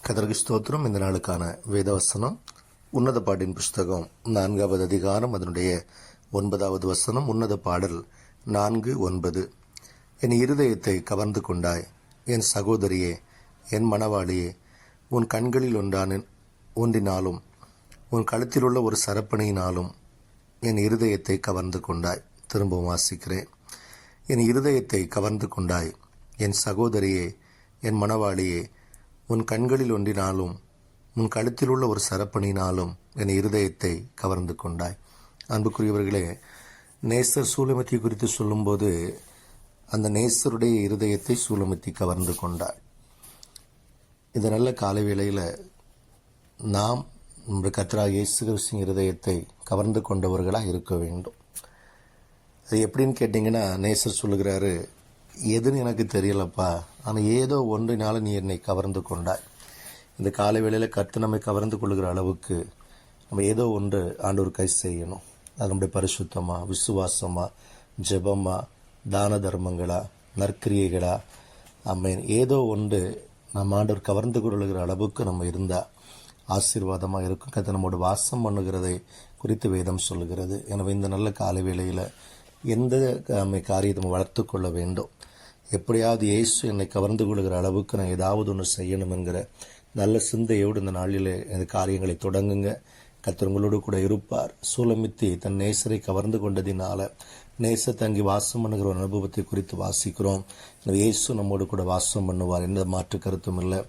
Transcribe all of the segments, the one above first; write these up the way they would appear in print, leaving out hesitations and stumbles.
கர்த்தருக்கு ஸ்தோத்திரம். இந்த நாளுக்கான வேதவசனம் உன்னத பாட்டின் புஸ்தகம் 4வது அதிகாரம் அதனுடைய 9வது வசனம். உன்னத பாடல் 4:9. என் இருதயத்தை கவர்ந்து கொண்டாய், என் சகோதரியே, என் மணவாளியே, உன் கண்களில் ஒன்றினாலும் உன் கழுத்தில் உள்ள ஒரு சரப்பணியினாலும் என் இருதயத்தை கவர்ந்து கொண்டாய். திரும்பவும் வாசிக்கிறேன். என் இருதயத்தை கவர்ந்து கொண்டாய், என் சகோதரியே, என் மணவாளியே, உன் கண்களில் ஒன்றினாலும் உன் கழுத்தில் உள்ள ஒரு சரப்பணியினாலும் என் இருதயத்தை கவர்ந்து கொண்டாய். அன்புக்குரியவர்களே, நேசர் சூலமத்தி குறித்து சொல்லும்போது அந்த நேசருடைய இருதயத்தை சூலமத்தி கவர்ந்து கொண்டாய். இந்த நல்ல காலை வேளையில் நாம் நம்முடைய கர்த்தராகிய இயேசு கிறிஸ்துவின் இருதயத்தை கவர்ந்து கொண்டவர்களாக இருக்க வேண்டும். அது எப்படின்னு கேட்டிங்கன்னா, நேசர் சொல்லுகிறாரு, எதுன்னு எனக்கு தெரியலப்பா, ஆனால் ஏதோ ஒன்றினால நீ என்னை கவர்ந்து கொண்டாய். இந்த காலை வேளையில் கர்த்தர் நம்மை கவர்ந்து கொள்ளுகிற அளவுக்கு நம்ம ஏதோ ஒன்று ஆண்டவர் கை செய்யணும். அது நம்முடைய பரிசுத்தமா, விசுவாசமா, ஜெபமா, தான தர்மங்களா, நற்கிரியைகளா, அம்மேன் ஏதோ ஒன்று நம்ம ஆண்டவர் கவர்ந்து கொள்ளுகிற அளவுக்கு நம்ம இருந்தால் ஆசீர்வாதமாக இருக்கும். கர்த்தர் நம்மோட வாசம் பண்ணுகிறதை குறித்து வேதம் சொல்லுகிறது. எனவே இந்த நல்ல காலை வேளையில் எந்த காரியத்தை நம்ம வளர்த்து கொள்ள வேண்டும். எப்படியாவது இயேசு என்னை கவர்ந்து கொள்கிற அளவுக்கு நான் ஏதாவது ஒன்று செய்யணும் என்கிற நல்ல சிந்தையோடு இந்த நாளில் இந்த காரியங்களை தொடங்குங்க. கர்த்தர் உங்களோடு கூட இருப்பார். சூலமித்தி தன் நேசரை கவர்ந்து கொண்டதினால நேச தங்கி வாசம் பண்ணுகிற ஒரு அனுபவத்தை குறித்து வாசிக்கிறோம். இயேசு நம்மோடு கூட வாசம் பண்ணுவார், எந்த மாற்று கருத்தும் இல்லை.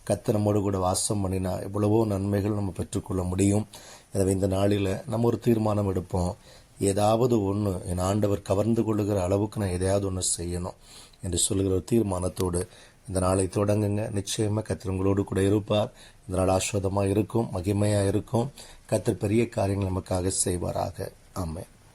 கர்த்தர் நம்மோடு கூட வாசம் பண்ணினா எவ்வளவோ நன்மைகள் நம்ம பெற்றுக்கொள்ள முடியும். எனவே இந்த நாளில் நம்ம ஒரு தீர்மானம் எடுப்போம். ஏதாவது ஒன்று என் ஆண்டவர் கவர்ந்து கொள்ளுகிற அளவுக்கு நான் எதையாவது ஒன்று செய்யணும் என்று சொல்லுகிற ஒரு தீர்மானத்தோடு இந்த நாளை தொடங்குங்க. நிச்சயமாக கர்த்தர் உங்களோடு கூட இருப்பார். இந்த நாள் ஆஸ்வாதமாக இருக்கும், மகிமையாக இருக்கும். கர்த்தர் பெரிய காரியங்கள் நமக்காக செய்வாராக. ஆமென்.